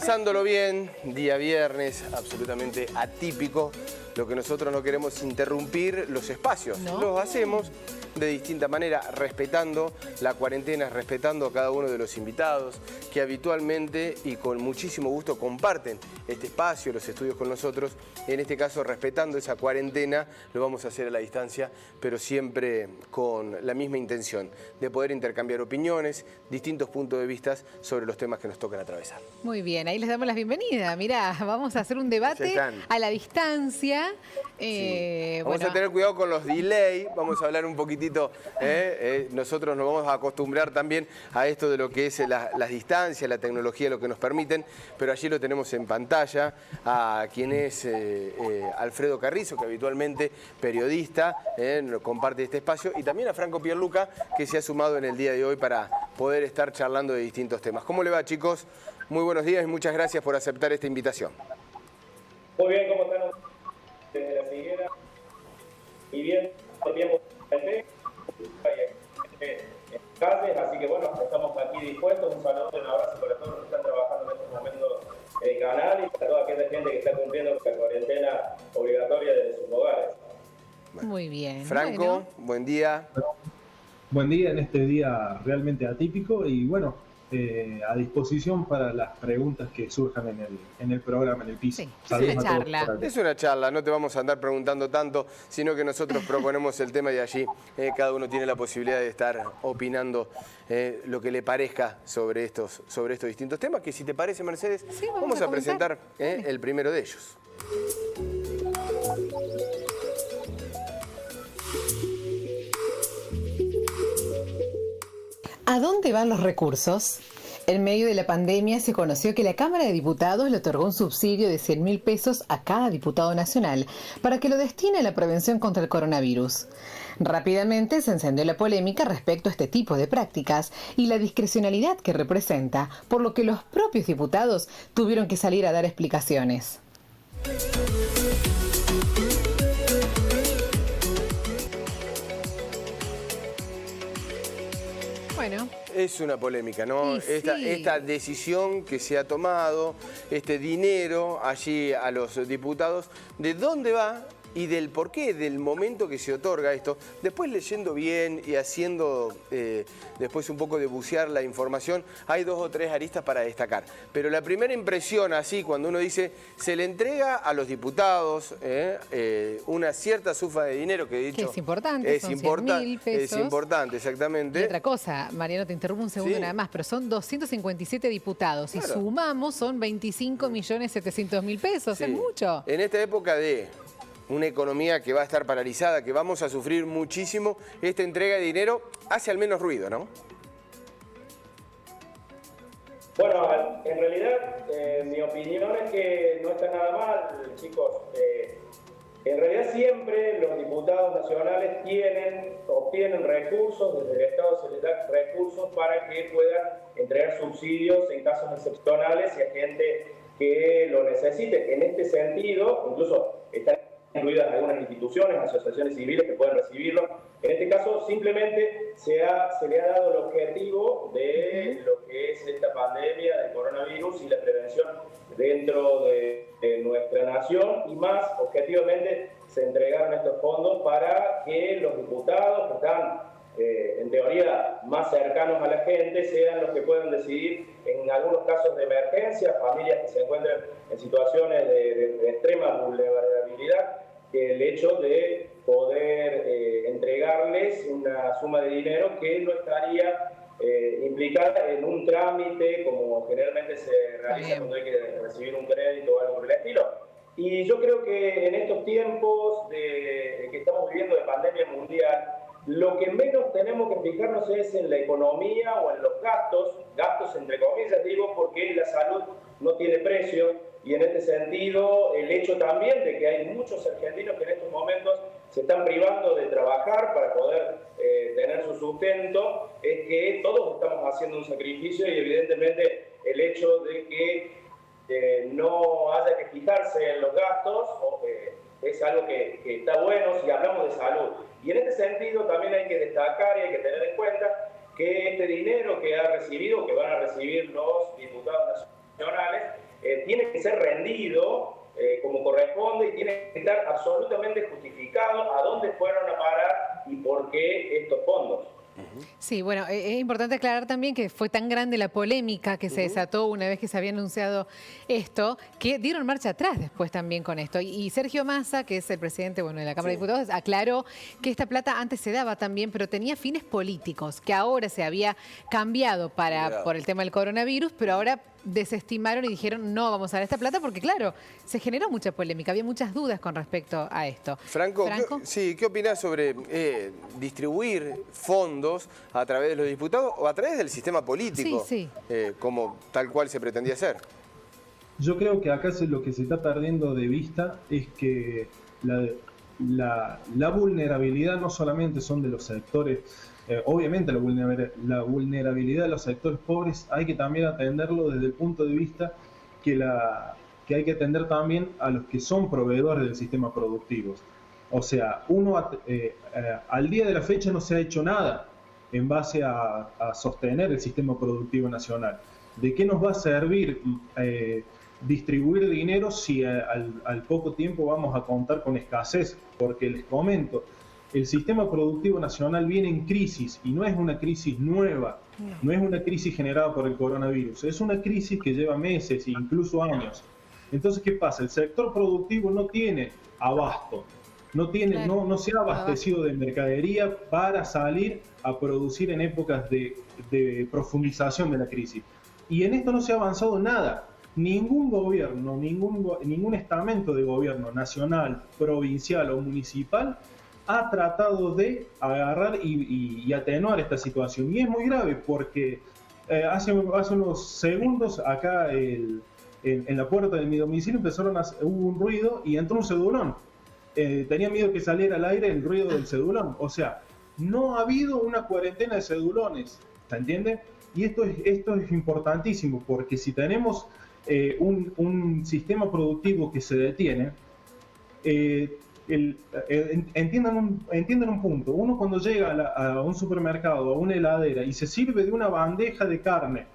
Pensándolo bien, día viernes, absolutamente atípico. Lo que nosotros no queremos es interrumpir los espacios. ¿No? Los hacemos de distinta manera, respetando la cuarentena, respetando a cada uno de los invitados que habitualmente y con muchísimo gusto comparten este espacio, los estudios con nosotros. En este caso, respetando esa cuarentena, lo vamos a hacer a la distancia, pero siempre con la misma intención de poder intercambiar opiniones, distintos puntos de vista sobre los temas que nos tocan atravesar. Muy bien, ahí les damos la bienvenida. Mirá, vamos a hacer un debate a la distancia. Vamos a tener cuidado con los delay, vamos a hablar un poquitito. Nosotros nos vamos a acostumbrar también a esto de lo que es las distancias, la tecnología, lo que nos permiten, pero allí lo tenemos en pantalla a quien es Alfredo Carrizo, que habitualmente periodista, comparte este espacio, y también a Franco Pierluca, que se ha sumado en el día de hoy para poder estar charlando de distintos temas. ¿Cómo le va, chicos? Muy buenos días y muchas gracias por aceptar esta invitación. Muy bien, ¿cómo están? Desde la Figuera. Y bien, tiempo en calles, así que bueno, estamos aquí dispuestos. Un saludo y un abrazo para todos los que están trabajando en estos momentos en el canal y para toda aquella gente que está cumpliendo la cuarentena obligatoria desde sus hogares. Bueno. Muy bien. Franco, buen día. Buen día en este día realmente atípico y bueno, a disposición para las preguntas que surjan en el programa, en el piso. Sí, Saludos es una a todos charla. por aquí. Es una charla, no te vamos a andar preguntando tanto, sino que nosotros proponemos el tema y allí cada uno tiene la posibilidad de estar opinando lo que le parezca sobre estos distintos temas, que si te parece, Mercedes, Sí, vamos a presentar el primero de ellos. ¿A dónde van los recursos? En medio de la pandemia se conoció que la Cámara de Diputados le otorgó un subsidio de 100.000 pesos a cada diputado nacional para que lo destine a la prevención contra el coronavirus. Rápidamente se encendió la polémica respecto a este tipo de prácticas y la discrecionalidad que representa, por lo que los propios diputados tuvieron que salir a dar explicaciones. Bueno. Es una polémica, ¿no? Sí. Esta decisión que se ha tomado, este dinero allí a los diputados, ¿de dónde va? Y del porqué, del momento que se otorga esto. Después leyendo bien y haciendo después un poco de bucear la información, hay 2 o 3 aristas para destacar. Pero la primera impresión así, cuando uno dice, se le entrega a los diputados una cierta suma de dinero, que he dicho... Que es importante, son 100.000 pesos. Es importante, exactamente. Y otra cosa, Mariano, te interrumpo un segundo nada más, pero son 257 diputados. Claro. Y sumamos, son 25.700.000 pesos, Sí. es mucho. En esta época de una economía que va a estar paralizada, que vamos a sufrir muchísimo, esta entrega de dinero hace al menos ruido, ¿no? Bueno, en realidad mi opinión es que no está nada mal, chicos. En realidad siempre los diputados nacionales obtienen recursos, desde el Estado se les da recursos para que puedan entregar subsidios en casos excepcionales y a gente que lo necesite. En este sentido, incluso están incluidas algunas instituciones, asociaciones civiles que pueden recibirlo. En este caso, simplemente se le ha dado el objetivo de lo que es esta pandemia del coronavirus y la prevención dentro de nuestra nación, y más objetivamente se entregaron estos fondos para que los diputados que están en teoría más cercanos a la gente sean los que puedan decidir en algunos casos de emergencia, familias que se encuentren en situaciones de extrema vulnerabilidad, que el hecho de poder entregarles una suma de dinero que no estaría implicada en un trámite como generalmente se realiza cuando hay que recibir un crédito o algo por el estilo. Y yo creo que en estos tiempos que estamos viviendo de pandemia mundial, lo que menos tenemos que fijarnos es en la economía o en los gastos entre comillas digo, porque la salud no tiene precio, y en este sentido el hecho también de que hay muchos argentinos que en estos momentos se están privando de trabajar para poder tener su sustento, es que todos estamos haciendo un sacrificio, y evidentemente el hecho de que no haya que fijarse en los gastos es algo que está bueno si hablamos de salud. Y en este sentido también hay que destacar y hay que tener en cuenta que este dinero que ha recibido, que van a recibir los diputados nacionales, que ser rendido como corresponde y tiene que estar absolutamente justificado a dónde fueron a parar y por qué estos fondos. Sí, bueno, es importante aclarar también que fue tan grande la polémica que se desató una vez que se había anunciado esto, que dieron marcha atrás después también con esto. Y Sergio Massa, que es el presidente de la Cámara de Diputados, aclaró que esta plata antes se daba también, pero tenía fines políticos, que ahora se había cambiado por el tema del coronavirus, pero ahora desestimaron y dijeron no vamos a dar esta plata porque, claro, se generó mucha polémica, había muchas dudas con respecto a esto. Franco, ¿qué opinás sobre distribuir fondos a través de los diputados o a través del sistema político, como tal cual se pretendía hacer? Yo creo que acá lo que se está perdiendo de vista es que la vulnerabilidad no solamente son de los sectores. Obviamente la vulnerabilidad de los sectores pobres hay que también atenderlo desde el punto de vista que hay que atender también a los que son proveedores del sistema productivo. O sea, al día de la fecha no se ha hecho nada en base a sostener el sistema productivo nacional. ¿De qué nos va a servir distribuir dinero si al poco tiempo vamos a contar con escasez? Porque les comento, el sistema productivo nacional viene en crisis y no es una crisis nueva, no es una crisis generada por el coronavirus, es una crisis que lleva meses e incluso años. Entonces, ¿qué pasa? El sector productivo no tiene abasto, no se ha abastecido de mercadería para salir a producir en épocas de profundización de la crisis. Y en esto no se ha avanzado nada. Ningún gobierno, ningún estamento de gobierno nacional, provincial o municipal ha tratado de agarrar y atenuar esta situación. Y es muy grave porque hace unos segundos acá en la puerta de mi domicilio hubo un ruido y entró un cedulón. Tenía miedo que saliera al aire el ruido del cedulón. O sea, no ha habido una cuarentena de cedulones, ¿se entiende? Y esto es importantísimo porque si tenemos un sistema productivo que se detiene, entiendan un punto. Uno cuando llega a un supermercado, a una heladera y se sirve de una bandeja de carne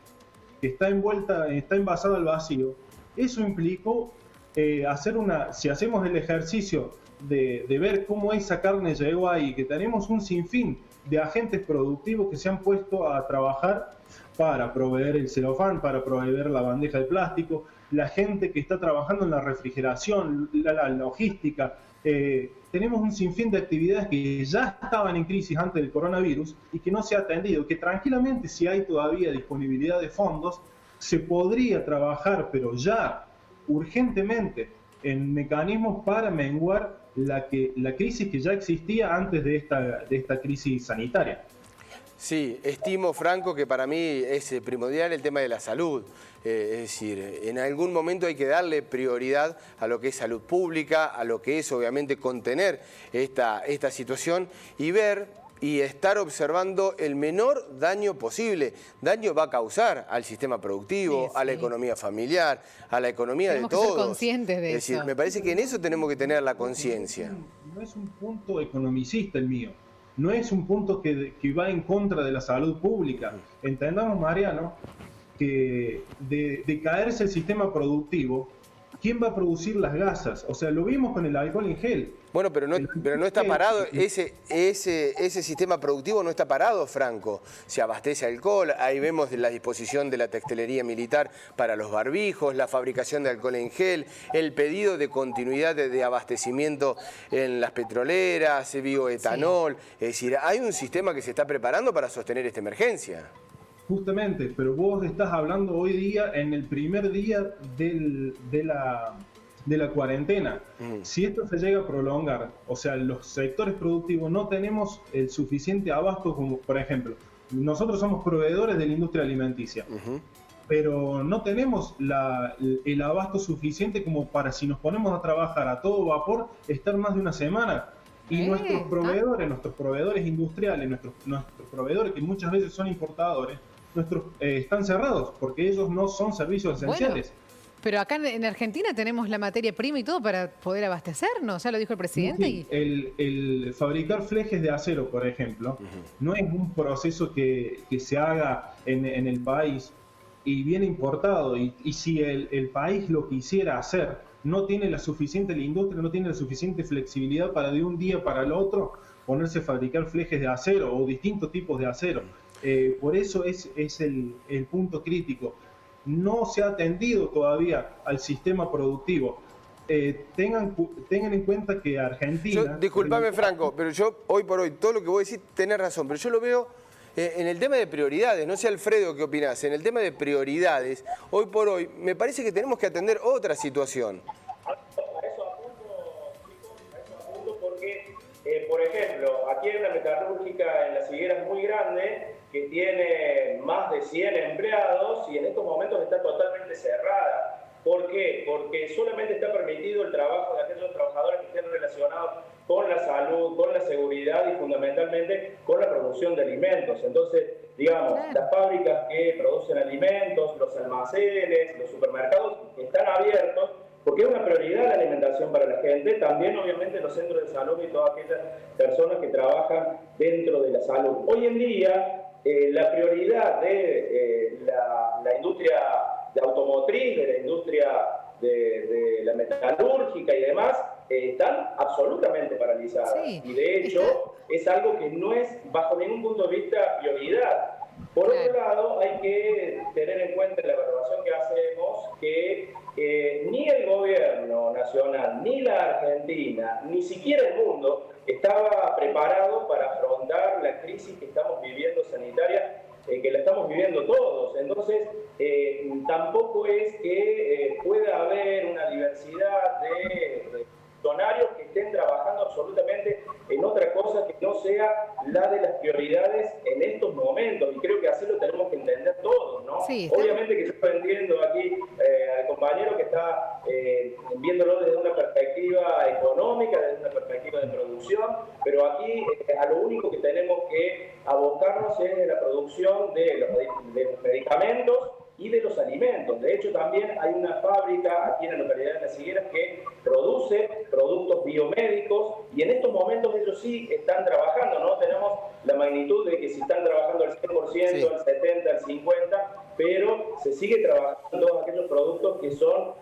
que está envasada al vacío, eso implicó si hacemos el ejercicio de ver cómo esa carne llegó ahí, que tenemos un sinfín de agentes productivos que se han puesto a trabajar para proveer el celofán, para proveer la bandeja de plástico, la gente que está trabajando en la refrigeración, la logística. Tenemos un sinfín de actividades que ya estaban en crisis antes del coronavirus y que no se ha atendido, que tranquilamente, si hay todavía disponibilidad de fondos, se podría trabajar, pero ya urgentemente, en mecanismos para menguar la crisis que ya existía antes de esta crisis sanitaria. Sí, estimo, Franco, que para mí es primordial el tema de la salud. Es decir, en algún momento hay que darle prioridad a lo que es salud pública, a lo que es obviamente contener esta situación y ver y estar observando el menor daño posible. Daño va a causar al sistema productivo, a la economía familiar, a la economía de todos. Tenemos que ser conscientes de eso. Es decir, me parece que en eso tenemos que tener la conciencia. No es un punto economicista el mío. No es un punto que va en contra de la salud pública. Entendamos, Mariano, que de caerse el sistema productivo, ¿quién va a producir las gasas? O sea, lo vimos con el alcohol en gel. Bueno, pero no está parado, ese sistema productivo no está parado, Franco. Se abastece alcohol, ahí vemos la disposición de la textilería militar para los barbijos, la fabricación de alcohol en gel, el pedido de continuidad de abastecimiento en las petroleras, bioetanol. Es decir, hay un sistema que se está preparando para sostener esta emergencia. Justamente, pero vos estás hablando hoy día en el primer día de la cuarentena. Si esto se llega a prolongar, o sea, los sectores productivos no tenemos el suficiente abasto, como por ejemplo, nosotros somos proveedores de la industria alimenticia, pero no tenemos el abasto suficiente como para, si nos ponemos a trabajar a todo vapor, estar más de una semana. Y nuestros proveedores industriales, nuestros proveedores que muchas veces son importadores, están cerrados porque ellos no son servicios esenciales. Bueno, pero acá en Argentina tenemos la materia prima y todo para poder abastecernos, ya lo dijo el presidente. Sí, el fabricar flejes de acero, por ejemplo, no es un proceso que se haga en el país y viene importado, y si el país lo quisiera hacer, no tiene la suficiente, la industria no tiene la suficiente flexibilidad para de un día para el otro ponerse a fabricar flejes de acero o distintos tipos de acero. Por eso es el punto crítico. No se ha atendido todavía al sistema productivo. Tengan en cuenta que Argentina... Disculpame, Franco, pero yo hoy por hoy, todo lo que vos decís tenés razón, pero yo lo veo en el tema de prioridades. No sé, Alfredo, ¿qué opinás? En el tema de prioridades, hoy por hoy, me parece que tenemos que atender otra situación. A eso apunto, chicos, a eso apunto porque, por ejemplo, aquí hay una metalúrgica en Las Higueras muy grande que tiene más de 100 empleados y en estos momentos está totalmente cerrada. ¿Por qué? Porque solamente está permitido el trabajo de aquellos trabajadores que estén relacionados con la salud, con la seguridad y fundamentalmente con la producción de alimentos. Entonces, digamos, las fábricas que producen alimentos, los almacenes, los supermercados están abiertos porque es una prioridad la alimentación para la gente, también obviamente los centros de salud y todas aquellas personas que trabajan dentro de la salud. Hoy en día, la prioridad de la industria de automotriz, de la industria de la metalúrgica y demás, están absolutamente paralizadas. Sí, y de hecho es algo que no es bajo ningún punto de vista prioridad. Por otro lado, hay que tener en cuenta en la evaluación que hacemos que ni el gobierno nacional, ni la Argentina, ni siquiera el mundo estaba preparado para afrontar la crisis que estamos viviendo sanitaria, que la estamos viviendo todos. Entonces, tampoco es que pueda haber una diversidad de funcionarios que estén trabajando absolutamente en otra cosa que no sea la de las prioridades en estos momentos, y creo que así lo tenemos que entender todos, ¿no? Sí, obviamente que yo entiendo aquí al compañero que está viéndolo desde una perspectiva económica, desde una perspectiva de producción, pero aquí a lo único que tenemos que abocarnos es en la producción de los medicamentos y de los alimentos. De hecho, también hay una fábrica aquí en la localidad de Las Higueras que produce productos biomédicos y en estos momentos ellos sí están trabajando, ¿no? Tenemos la magnitud de que si están trabajando al 100%, sí, al 70%, al 50%, pero se sigue trabajando en todos aquellos productos que son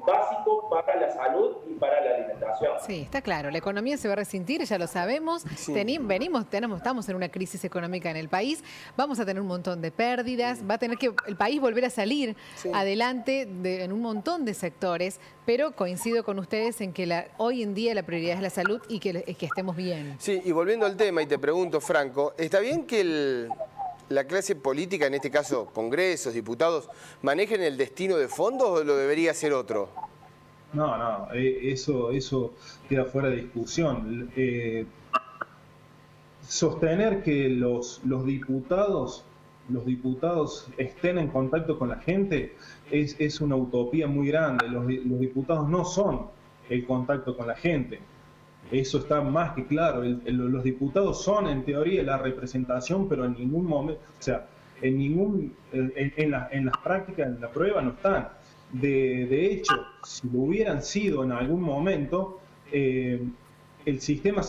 básicos para la salud y para la alimentación. Sí, está claro. La economía se va a resentir, ya lo sabemos. Sí. Estamos en una crisis económica en el país. Vamos a tener un montón de pérdidas. Va a tener que el país volver a salir adelante en un montón de sectores. Pero coincido con ustedes en que hoy en día la prioridad es la salud y que estemos bien. Sí, y volviendo al tema, y te pregunto, Franco, ¿está bien que la clase política, en este caso congresos, diputados, manejen el destino de fondos o lo debería hacer otro? No, eso queda fuera de discusión. Sostener que los diputados estén en contacto con la gente es una utopía muy grande. Los diputados no son el contacto con la gente. Eso está más que claro. Los diputados son, en teoría, la representación, pero en ningún momento, o sea, en las prácticas, en la prueba, no están. De hecho, si lo hubieran sido en algún momento, el sistema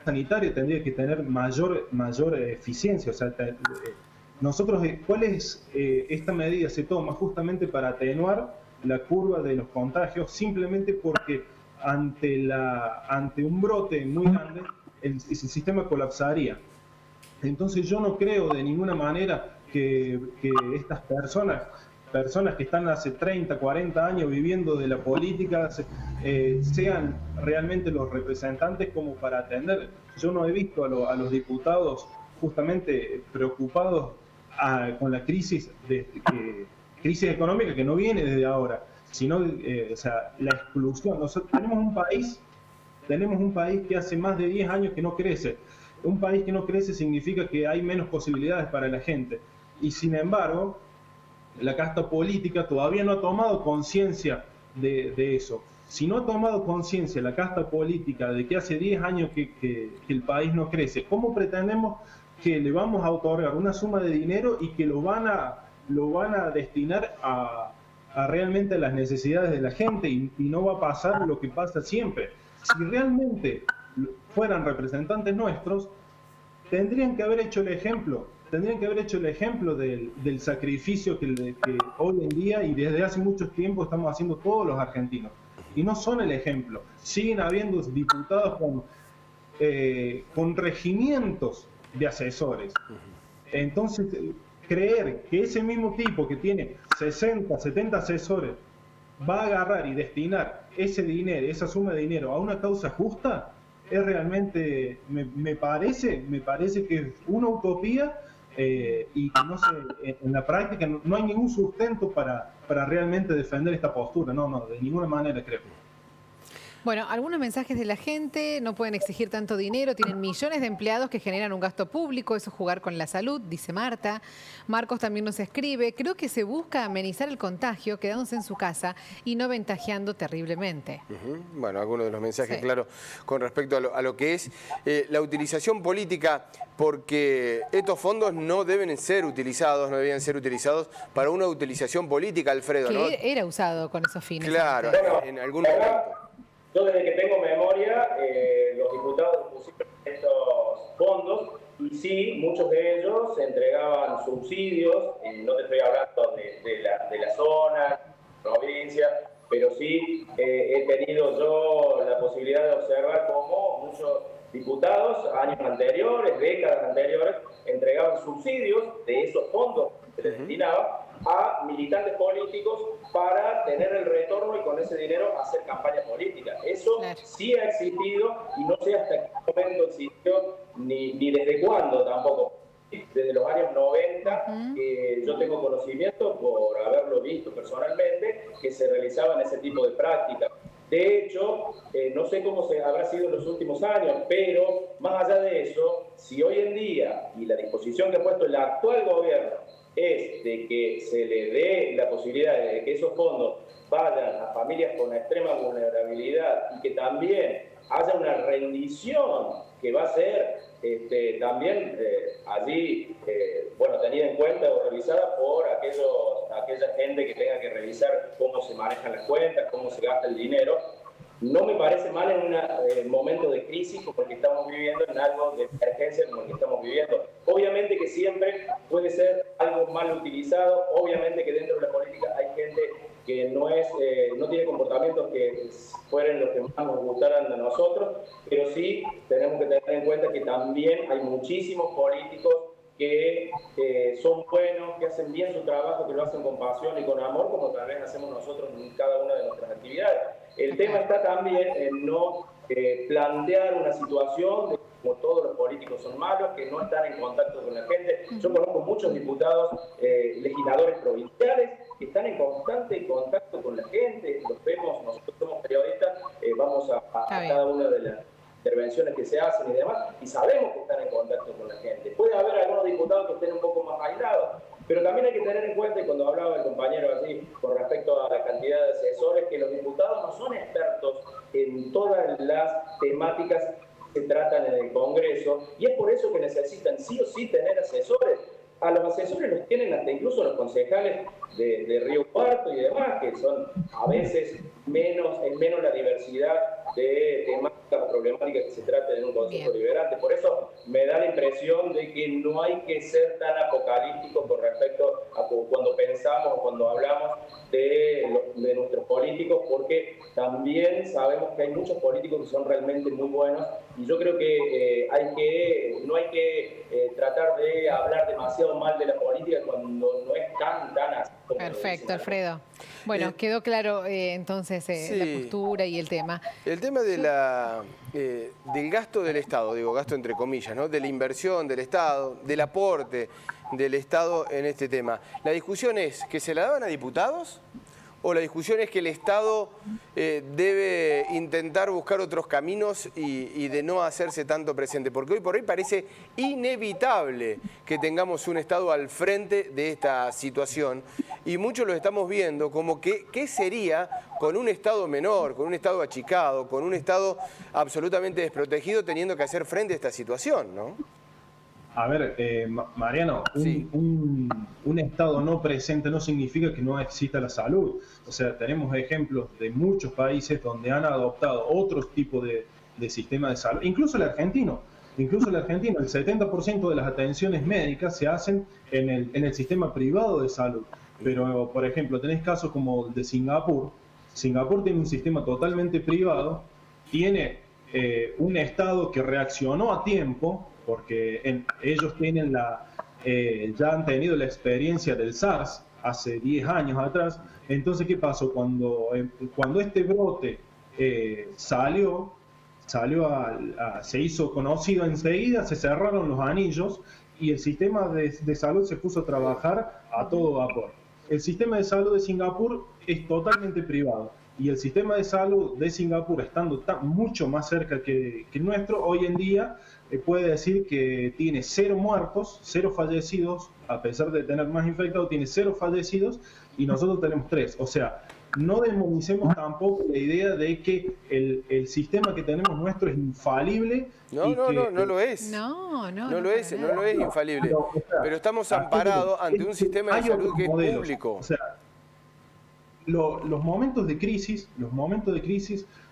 sanitario tendría que tener mayor eficiencia. O sea, esta medida se toma justamente para atenuar la curva de los contagios, simplemente porque ante un brote muy grande, el sistema colapsaría. Entonces yo no creo de ninguna manera que estas personas que están hace 30, 40 años viviendo de la política, sean realmente los representantes como para atender. Yo no he visto a los diputados justamente preocupados con la crisis económica que no viene desde ahora, sino la exclusión. Nosotros tenemos un país que hace más de 10 años que no crece. Un país que no crece significa que hay menos posibilidades para la gente. Y sin embargo, la casta política todavía no ha tomado conciencia de eso. Si no ha tomado conciencia la casta política de que hace 10 años que el país no crece, ¿cómo pretendemos que le vamos a otorgar una suma de dinero y que lo van a destinar a realmente las necesidades de la gente y no va a pasar lo que pasa siempre? Si realmente fueran representantes nuestros, tendrían que haber hecho el ejemplo, tendrían que haber hecho el ejemplo del sacrificio que hoy en día y desde hace mucho tiempo estamos haciendo todos los argentinos. Y no son el ejemplo. Siguen habiendo diputados con regimientos de asesores. Entonces, creer que ese mismo tipo que tiene 60, 70 asesores va a agarrar y destinar ese dinero, esa suma de dinero a una causa justa, es realmente, me parece que es una utopía y que no sé, en la práctica no hay ningún sustento para realmente defender esta postura. No, de ninguna manera creo. Bueno, algunos mensajes de la gente: no pueden exigir tanto dinero, tienen millones de empleados que generan un gasto público, eso es jugar con la salud, dice Marta. Marcos también nos escribe: creo que se busca amenizar el contagio quedándose en su casa y no ventajeando terriblemente. Bueno, algunos de los mensajes, claro, con respecto a lo que es la utilización política, porque estos fondos no deben ser utilizados, no deberían ser utilizados para una utilización política, Alfredo, ¿no? Que era usado con esos fines. Claro, en algún momento. Yo desde que tengo memoria, los diputados pusieron estos fondos y sí, muchos de ellos entregaban subsidios, no te estoy hablando de la zona, provincia, pero sí he tenido yo la posibilidad de observar cómo muchos diputados, años anteriores, décadas anteriores, entregaban subsidios de esos fondos que se destinaban a militantes políticos para tener el retorno y con ese dinero hacer campaña política. Eso sí ha existido y no sé hasta qué momento existió ni desde cuándo tampoco. Desde los años 90 yo tengo conocimiento por haberlo visto personalmente que se realizaban ese tipo de prácticas. De hecho, no sé cómo habrá sido en los últimos años, pero más allá de eso, si hoy en día, y la disposición que ha puesto el actual gobierno, es de que se le dé la posibilidad de que esos fondos vayan a familias con extrema vulnerabilidad y que también haya una rendición que va a ser también allí, tenida en cuenta o revisada por aquella gente que tenga que revisar cómo se manejan las cuentas, cómo se gasta el dinero. No me parece mal en un momento de crisis como el que estamos viviendo, en algo de emergencia como el que estamos viviendo. Obviamente que siempre puede ser algo mal utilizado, obviamente que dentro de la política hay gente que no tiene comportamientos que fueran los que más nos gustaran a nosotros, pero sí tenemos que tener en cuenta que también hay muchísimos políticos que son buenos, que hacen bien su trabajo, que lo hacen con pasión y con amor, como tal vez hacemos nosotros en cada una de nuestras actividades. El tema está también en no plantear una situación de como todos los políticos son malos, que no están en contacto con la gente. Yo conozco muchos diputados, legisladores provinciales, que están en constante contacto con la gente, los vemos, nosotros somos periodistas, vamos a cada una de las intervenciones que se hacen y demás, y sabemos que están en contacto con la gente. Puede haber algunos diputados que estén un poco más aislados, pero también hay que tener en cuenta, y cuando hablaba el compañero así, con respecto a la cantidad de asesores, que los diputados no son expertos en todas las temáticas que se tratan en el Congreso, y es por eso que necesitan sí o sí tener asesores. A los asesores los tienen hasta incluso los concejales de Río Cuarto y demás, que son a veces menos la diversidad de temáticas o problemáticas que se tratan en un consejo deliberante. Por eso me da la impresión de que no hay que ser tan apocalíptico con respecto a cuando pensamos o cuando hablamos de nuestros políticos, porque también sabemos que hay muchos políticos que son realmente muy buenos, y yo creo que no hay que tratar de hablar demasiado mal de la política cuando no es tan así. Perfecto, Alfredo. Bueno, quedó claro entonces la postura y el tema. El tema de del gasto del Estado, digo gasto entre comillas, ¿no? De la inversión del Estado, del aporte del Estado en este tema. ¿La discusión es que se la daban a diputados? ¿O la discusión es que el Estado debe intentar buscar otros caminos y de no hacerse tanto presente? Porque hoy por hoy parece inevitable que tengamos un Estado al frente de esta situación, y muchos lo estamos viendo como que ¿qué sería con un Estado menor, con un Estado achicado, con un Estado absolutamente desprotegido teniendo que hacer frente a esta situación, ¿no? A ver, Mariano, un Estado no presente no significa que no exista la salud. O sea, tenemos ejemplos de muchos países donde han adoptado otros tipos de sistema de salud, incluso el argentino. Incluso en la Argentina, el 70% de las atenciones médicas se hacen en el sistema privado de salud. Pero, por ejemplo, tenés casos como el de Singapur. Singapur tiene un sistema totalmente privado, tiene un Estado que reaccionó a tiempo, porque ellos tienen ya han tenido la experiencia del SARS hace 10 años atrás. Entonces, ¿qué pasó? Cuando este brote se hizo conocido enseguida, se cerraron los anillos y el sistema de salud se puso a trabajar a todo vapor. El sistema de salud de Singapur es totalmente privado y el sistema de salud de Singapur, estando mucho más cerca que el nuestro, hoy en día puede decir que tiene 0 muertos, 0 fallecidos, a pesar de tener más infectados, tiene 0 fallecidos y nosotros tenemos 3. O sea, no demonicemos tampoco la idea de que el sistema que tenemos nuestro es infalible. No lo es. No lo es infalible. Pero estamos amparados ante un sistema de salud que es público. O sea, los momentos de crisis,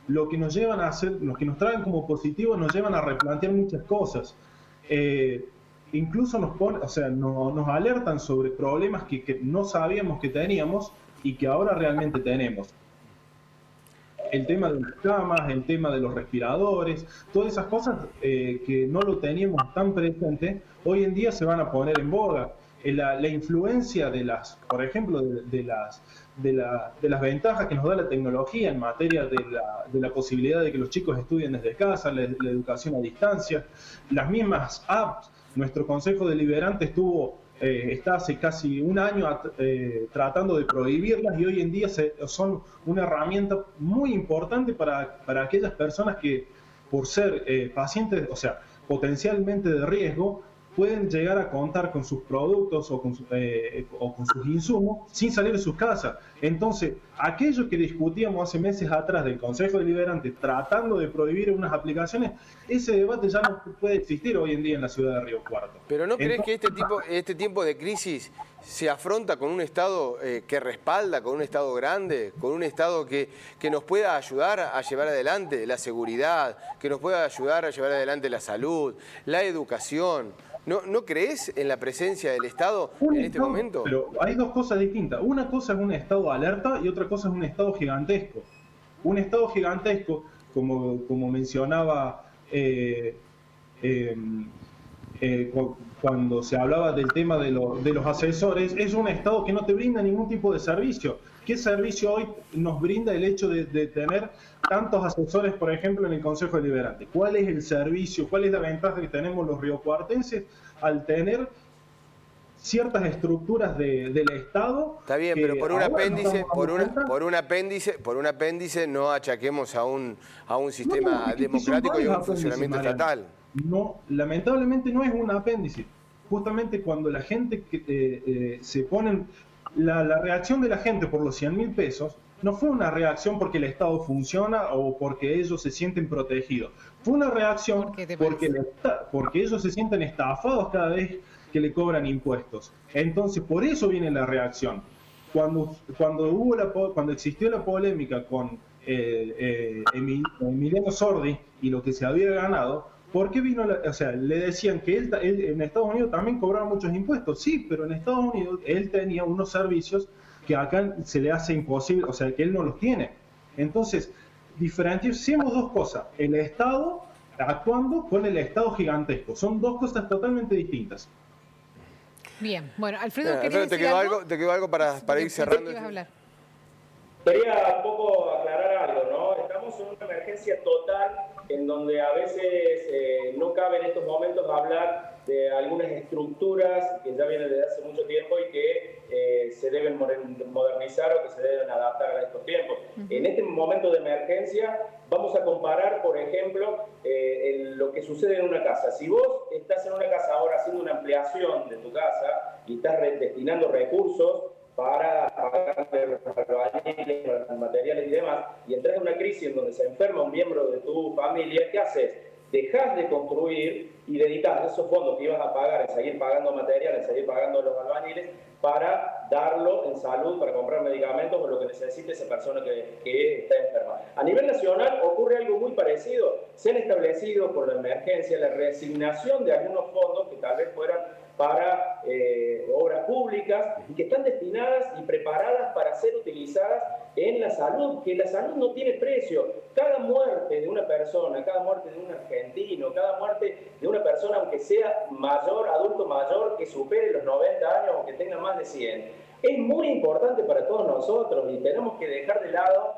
lo que nos llevan a hacer, los que nos traen como positivos, nos llevan a replantear muchas cosas. Incluso nos alertan sobre problemas que no sabíamos que teníamos y que ahora realmente tenemos. El tema de las camas, el tema de los respiradores, todas esas cosas que no lo teníamos tan presente, hoy en día se van a poner en boga. La influencia por ejemplo, de las ventajas que nos da la tecnología en materia de la posibilidad de que los chicos estudien desde casa, la educación a distancia, las mismas apps. Nuestro Consejo Deliberante está hace casi un año tratando de prohibirlas y hoy en día son una herramienta muy importante para aquellas personas que, por ser pacientes, o sea, potencialmente de riesgo, pueden llegar a contar con sus productos o con sus insumos sin salir de sus casas. Entonces, aquello que discutíamos hace meses atrás del Consejo Deliberante tratando de prohibir unas aplicaciones, ese debate ya no puede existir hoy en día en la ciudad de Río Cuarto. ¿Pero no crees que este tiempo de crisis se afronta con un Estado que respalda, con un Estado grande, con un Estado que nos pueda ayudar a llevar adelante la seguridad, que nos pueda ayudar a llevar adelante la salud, la educación? ¿No crees en la presencia del Estado en este momento? Pero hay dos cosas distintas. Una cosa es un Estado alerta y otra cosa es un Estado gigantesco. Un Estado gigantesco, como mencionaba cuando se hablaba del tema de los asesores, es un Estado que no te brinda ningún tipo de servicio. ¿Qué servicio hoy nos brinda el hecho de tener tantos asesores, por ejemplo, en el Consejo Deliberante? ¿Cuál es el servicio, cuál es la ventaja que tenemos los riocuartenses al tener ciertas estructuras del Estado? Está bien, pero por un apéndice no achaquemos a un sistema democrático y a un funcionamiento estatal. No, lamentablemente no es un apéndice. Justamente cuando la gente se ponen... La reacción de la gente por los 100.000 pesos no fue una reacción porque el Estado funciona o porque ellos se sienten protegidos. Fue una reacción porque ellos se sienten estafados cada vez que le cobran impuestos. Entonces, por eso viene la reacción. Cuando existió la polémica con Emiliano Sordi y lo que se había ganado, ¿por qué vino? Le decían que él en Estados Unidos también cobraba muchos impuestos. Sí, pero en Estados Unidos él tenía unos servicios que acá se le hace imposible, o sea, que él no los tiene. Entonces, diferenciemos dos cosas. El Estado actuando con el Estado gigantesco. Son dos cosas totalmente distintas. Bien, bueno, Alfredo, ¿te quedó algo para ir cerrando? Quería un poco aclarar algo, ¿no? Estamos en una emergencia total en donde a veces no cabe en estos momentos hablar de algunas estructuras que ya vienen desde hace mucho tiempo y que se deben modernizar o que se deben adaptar a estos tiempos. En este momento de emergencia vamos a comparar, por ejemplo, lo que sucede en una casa. Si vos estás en una casa ahora haciendo una ampliación de tu casa y estás destinando recursos para pagar los materiales y demás, y entras en una crisis en donde se enferma un miembro de tu familia, ¿qué haces? dejás de construir y dedicás esos fondos que ibas a pagar en seguir pagando material, en seguir pagando los albañiles, para darlo en salud, para comprar medicamentos o lo que necesite esa persona que está enferma. A nivel nacional ocurre algo muy parecido. Se han establecido por la emergencia la reasignación de algunos fondos que tal vez fueran para obras públicas y que están destinadas y preparadas para ser utilizadas en la salud, que la salud no tiene precio. Cada muerte de una persona, cada muerte de un argentino, cada muerte de una persona, aunque sea mayor, adulto mayor, que supere los 90 años o que tenga más de 100, es muy importante para todos nosotros y tenemos que dejar de lado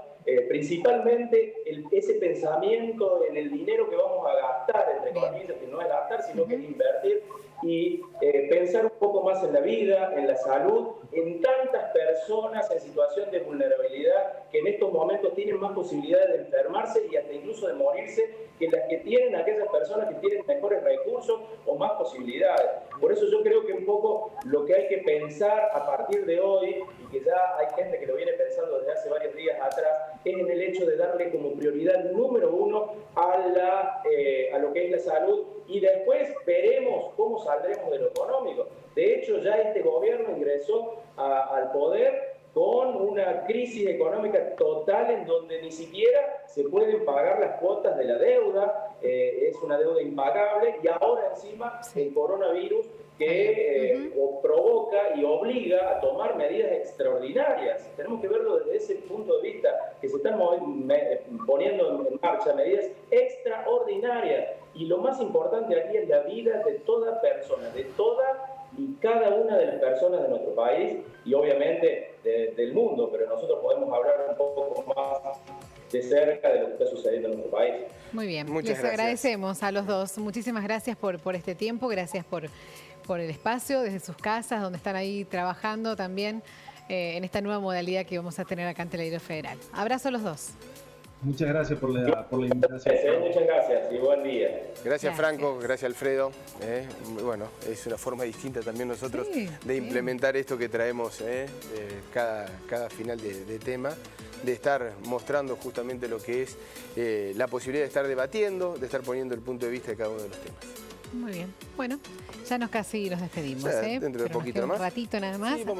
principalmente ese pensamiento en el dinero que vamos a gastar, entre comillas, que no es gastar, sino que es invertir y pensar un poco más en la vida, en la salud, en tantas personas en situación de vulnerabilidad que en estos momentos tienen más posibilidades de enfermarse y hasta incluso de morirse que las que tienen aquellas personas que tienen mejores recursos o más posibilidades. Por eso yo creo que un poco lo que hay que pensar a partir de hoy, y que ya hay gente que lo viene pensando desde hace varios días atrás, es en el hecho de darle como prioridad número uno a lo que es la salud, y después veremos cómo saldremos de lo económico. De hecho, ya este gobierno ingresó al poder con una crisis económica total en donde ni siquiera se pueden pagar las cuotas de la deuda, es una deuda impagable, y ahora encima el coronavirus que provoca y obliga a tomar medidas extraordinarias. Tenemos que verlo desde ese punto de vista, que se están poniendo en marcha medidas extraordinarias. Y lo más importante aquí es la vida de toda persona, de toda y cada una de las personas de nuestro país y obviamente del mundo, pero nosotros podemos hablar un poco más de cerca de lo que está sucediendo en nuestro país. Muy bien, muchas les gracias. Agradecemos a los dos. Muchísimas gracias por este tiempo, gracias por el espacio desde sus casas, donde están ahí trabajando también en esta nueva modalidad que vamos a tener acá en Televideo Federal. Abrazo a los dos. Muchas gracias por la invitación. Muchas gracias y buen día. Gracias Franco, gracias Alfredo. Bueno, es una forma distinta también nosotros de implementar esto que traemos cada final de tema, de estar mostrando justamente lo que es la posibilidad de estar debatiendo, de estar poniendo el punto de vista de cada uno de los temas. Muy bien. Bueno, ya casi nos despedimos. Dentro de Pero poquito nos queda más. un ratito nada más. Sí, vamos